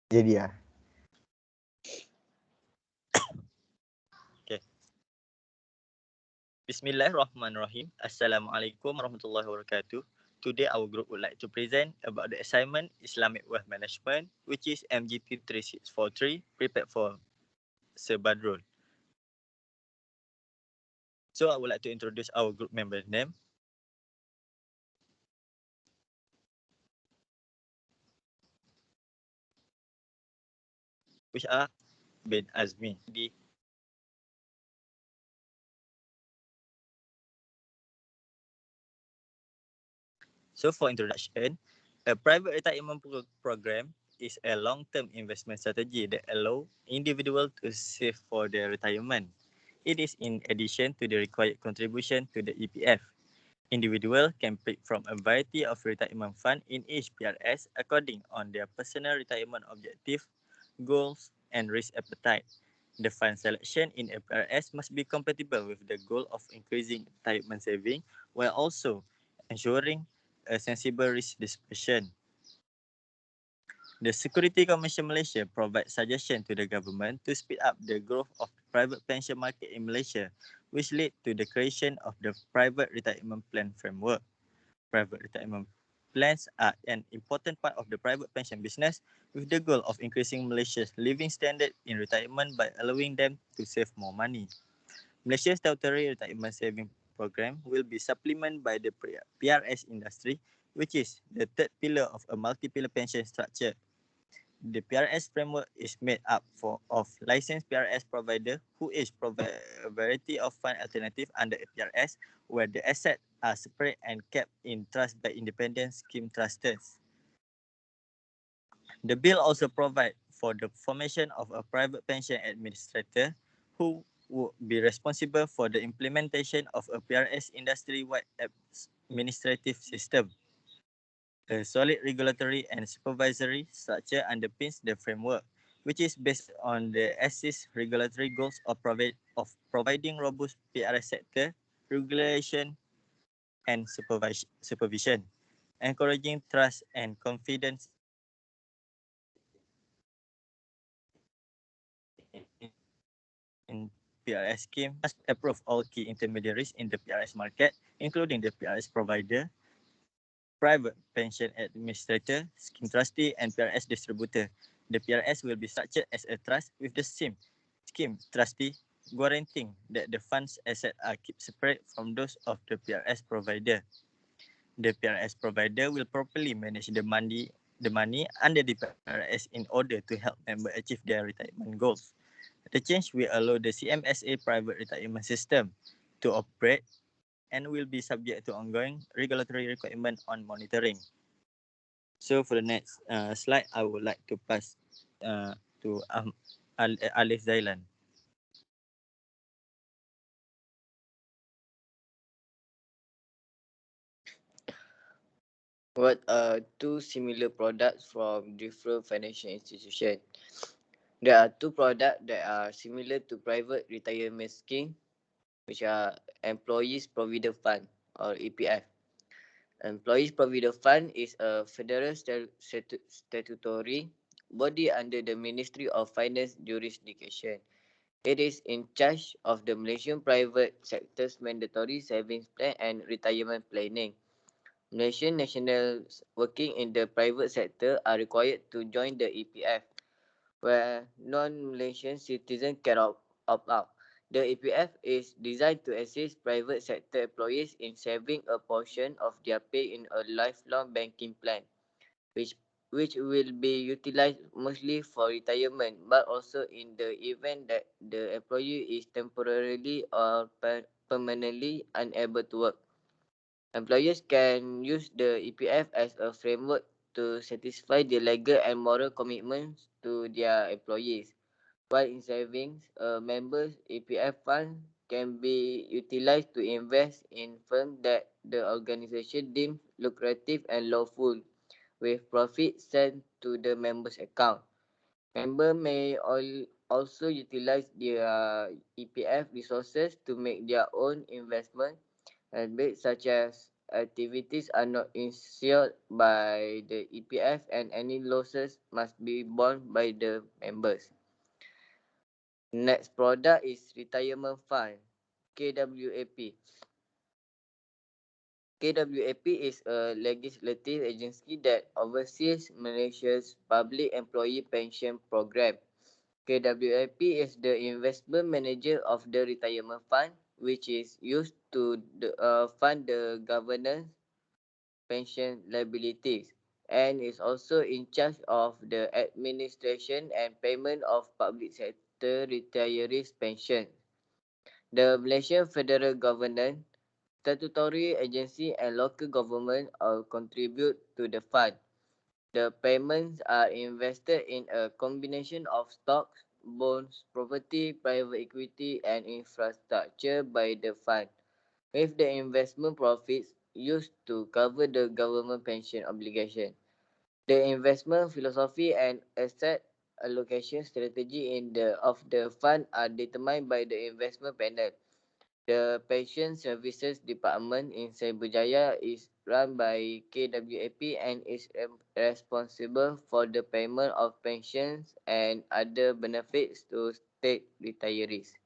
Jadi lah. Okay. Bismillahirrahmanirrahim. Assalamualaikum warahmatullahi wabarakatuh. Today our group would like to present about the assignment Islamic Wealth Management, which is MGP 3643, prepared for Sir Badrul. So I would like to introduce our group member name. Which are bin AZMI. So for introduction, a private retirement program is a long-term investment strategy that allow individuals to save for their retirement. It is in addition to the required contribution to the EPF. Individual can pick from a variety of retirement fund in each PRS according on their personal retirement objective, goals, and risk appetite. The fund selection in a PRS must be compatible with the goal of increasing retirement saving while also ensuring a sensible risk dispersion. The Security Commission Malaysia provides suggestions to the government to speed up the growth of the private pension market in Malaysia, which led to the creation of the Private Retirement Plan Framework. Private retirement plans are an important part of the private pension business with the goal of increasing Malaysia's living standard in retirement by allowing them to save more money. Malaysia's statutory retirement saving program will be supplemented by the PRS industry, which is the third pillar of a multi-pillar pension structure. The PRS framework is made up of licensed PRS provider who each provide a variety of fund alternative under a PRS where the assets are separate and kept in trust by independent scheme trusters. The bill also provides for the formation of a private pension administrator who would be responsible for the implementation of a PRS industry-wide administrative system. A solid regulatory and supervisory structure underpins the framework, which is based on the ASIS regulatory goals of providing robust PRS sector regulation and supervision, encouraging trust and confidence in PRS scheme, must approve all key intermediaries in the PRS market, including the PRS provider, private pension administrator, scheme trustee, and PRS distributor. The PRS will be structured as a trust with the same scheme trustee guaranteeing that the fund's assets are kept separate from those of the PRS provider. The PRS provider will properly manage the money under the PRS in order to help members achieve their retirement goals. The change will allow the CMSA private retirement system to operate and will be subject to ongoing regulatory requirement on monitoring. So for the next slide, I would like to pass to ALIFF ZAILAN. What are two similar products from different financial institutions? There are two products that are similar to private retirement scheme, which are Employees Provident Fund or EPF. Employees Provident Fund is a federal statutory body under the Ministry of Finance jurisdiction. It is in charge of the Malaysian private sector's mandatory savings plan and retirement planning. Malaysian nationals working in the private sector are required to join the EPF, where non-Malaysian citizens can opt out. The EPF is designed to assist private sector employees in saving a portion of their pay in a lifelong banking plan, which which will be utilized mostly for retirement, but also in the event that the employee is temporarily or permanently unable to work. Employers can use the EPF as a framework to satisfy the legal and moral commitments to their employees. While in savings, a member's EPF fund can be utilized to invest in firms that the organisation deems lucrative and lawful, with profit sent to the member's account. Members may also utilize their EPF resources to make their own investment habits such as activities are not insured by the EPF and any losses must be borne by the members. Next product is Retirement Fund, KWAP. KWAP is a legislative agency that oversees Malaysia's public employee pension program. KWAP is the investment manager of the retirement fund, which is used to fund the governance pension liabilities and is also in charge of the administration and payment of public sector retirees' pension. The Malaysian federal government, statutory agency and local government all contribute to the fund. The payments are invested in a combination of stocks, bonds, property, private equity and infrastructure by the fund, with the investment profits used to cover the government pension obligation. The investment philosophy and asset allocation strategy of the fund are determined by the investment panel. The Pension Services Department in Cyberjaya is run by KWAP and is responsible for the payment of pensions and other benefits to state retirees.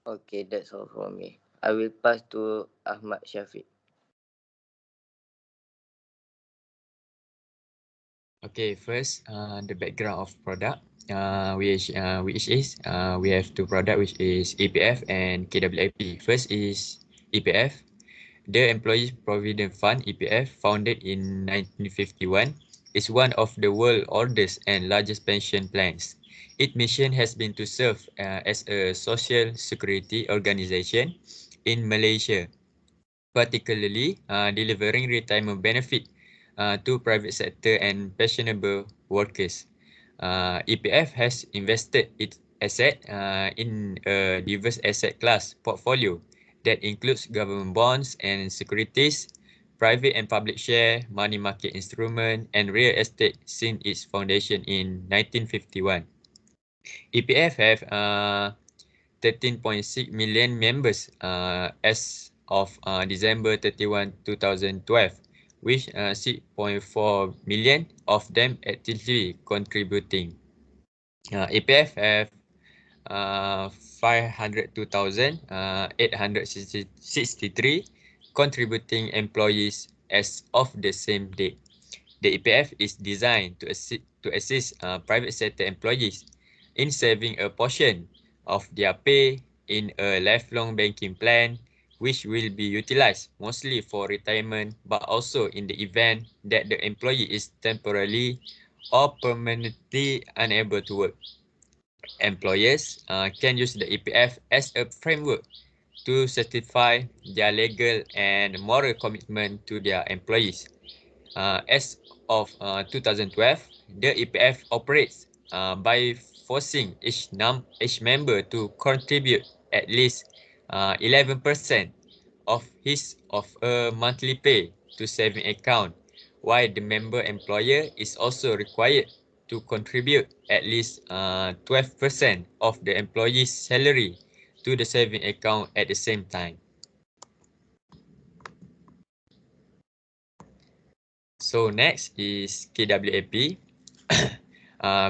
Okay, that's all from me. I will pass to Ahmad Shafiq. Okay, first, the background of product, which is we have two product, which is EPF and KWAP. First is EPF, the Employees Provident Fund. EPF, founded in 1951, is one of the world oldest and largest pension plans. Its mission has been to serve as a social security organization in Malaysia, particularly delivering retirement benefit to private sector and pensionable workers. EPF has invested its asset in a diverse asset class portfolio that includes government bonds and securities, private and public share, money market instrument, and real estate since its foundation in 1951. EPF have 13.6 million members as of December 31, 2012, with 6.4 million of them actively contributing. EPF have 502,863 contributing employees as of the same date. The EPF is designed to assist private sector employees in saving a portion of their pay in a lifelong banking plan, which will be utilized mostly for retirement, but also in the event that the employee is temporarily or permanently unable to work. Employers can use the EPF as a framework to certify their legal and moral commitment to their employees. As of 2012, the EPF operates by forcing each member to contribute at least 11% of his of a monthly pay to saving account, while the member employer is also required to contribute at least 12% of the employee's salary to the saving account at the same time. So next is KWAP.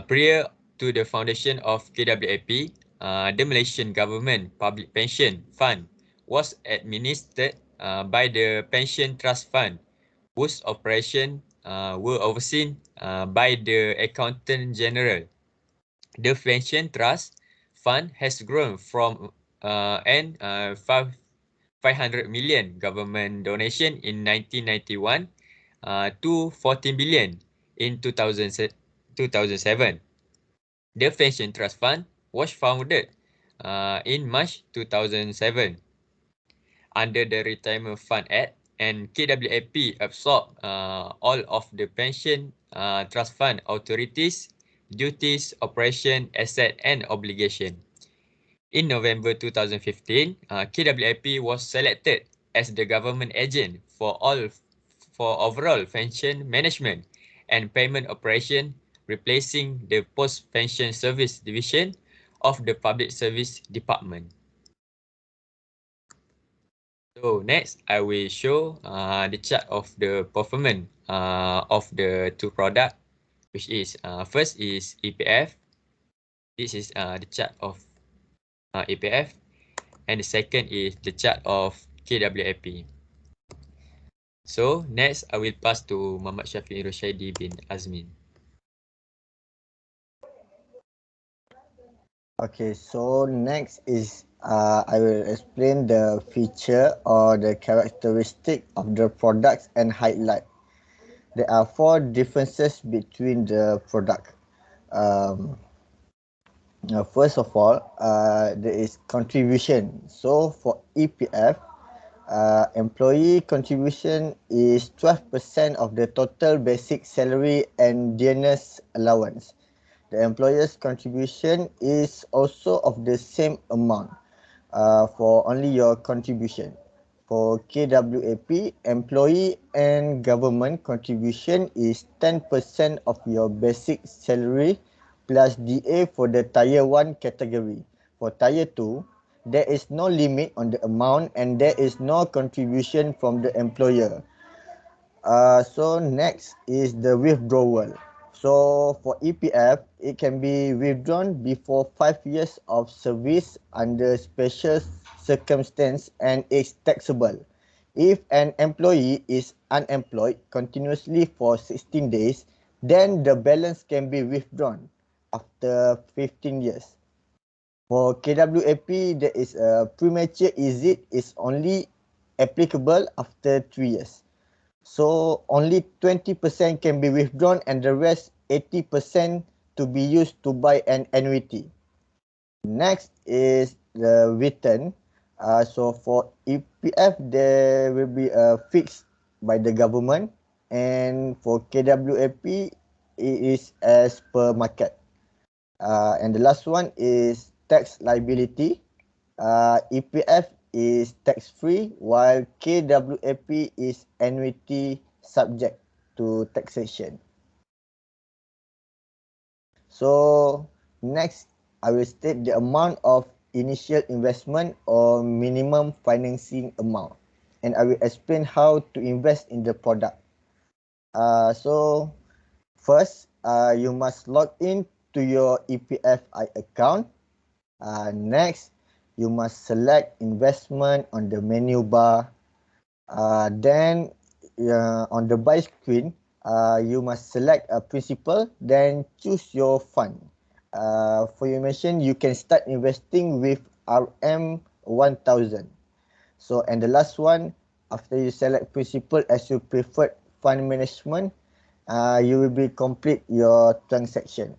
Prior to the foundation of KWAP, the Malaysian Government Public Pension Fund was administered by the Pension Trust Fund, whose operation were overseen by the Accountant General. The Pension Trust Fund has grown from an 500 million government donation in 1991 to 14 billion in 2007. The Pension Trust Fund was founded in March 2007 under the Retirement Fund Act, and KWAP absorbed all of the Pension Trust Fund authorities, duties, operation, asset and obligation. In November 2015, KWAP was selected as the government agent for overall pension management and payment operation, replacing the Post-Pension Service Division of the Public Service Department. So next, I will show the chart of the performance of the two product, which is first is EPF. This is the chart of EPF, and the second is the chart of KWAP. So next, I will pass to Muhammad Shafiq RUSYAIDIE bin AZMI. Okay, so next is I will explain the feature or the characteristic of the products and highlight. There are 4 differences between the product. Um, First of all, there is contribution. So for EPF, employee contribution is 12% of the total basic salary and dearness allowance. The employer's contribution is also of the same amount for only your contribution. For KWAP, employee and government contribution is 10% of your basic salary plus DA for the Tier 1 category. For Tier 2, there is no limit on the amount and there is no contribution from the employer. So next is the withdrawal. So for EPF, it can be withdrawn before 5 years of service under special circumstance and is taxable. If an employee is unemployed continuously for 16 days, then the balance can be withdrawn after 15 years. For KWAP, there is a premature exit is only applicable after 3 years. So only 20% can be withdrawn and the rest 80% to be used to buy an annuity. Next is the return. So for EPF, there will be a fixed by the government, and for KWAP, it is as per market. And the last one is tax liability. EPF is tax-free while KWAP is annuity subject to taxation. So next, I will state the amount of initial investment or minimum financing amount, and I will explain how to invest in the product. So first, you must log in to your EPFI account. Next, you must select investment on the menu bar. Then on the buy screen, you must select a principal, then choose your fund. For your mention, you can start investing with RM1000. So, and the last one, after you select principal as your preferred fund management, you will be complete your transaction.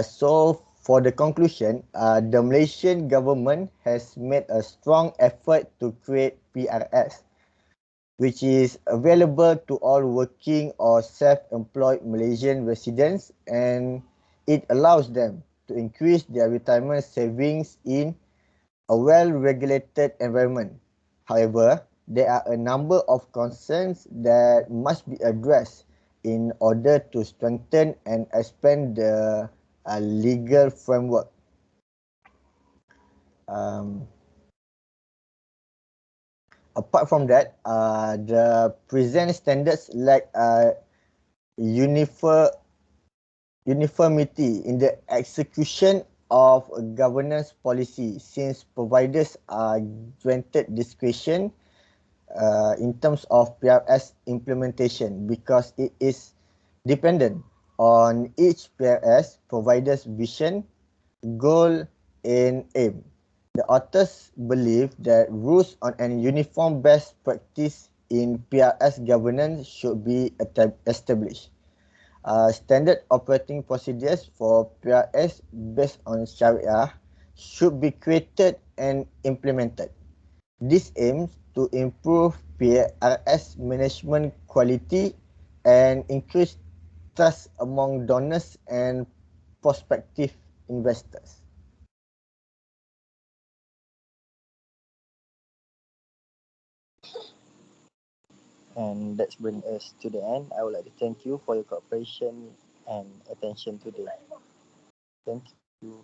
So for the conclusion, the Malaysian government has made a strong effort to create PRS, which is available to all working or self-employed Malaysian residents, and it allows them to increase their retirement savings in a well-regulated environment. However, there are a number of concerns that must be addressed in order to strengthen and expand the legal framework. Um, Apart from that, the present standards lack uniformity in the execution of a governance policy, since providers are granted discretion in terms of PRS implementation because it is dependent on each PRS provider's vision, goal, and aim. The authors believe that rules on an uniform best practice in PRS governance should be established. Standard operating procedures for PRS based on Sharia should be created and implemented. This aims to improve PRS management quality and increase trust among donors and prospective investors. And that's bring us to the end. I would like to thank you for your cooperation and attention today. Thank you.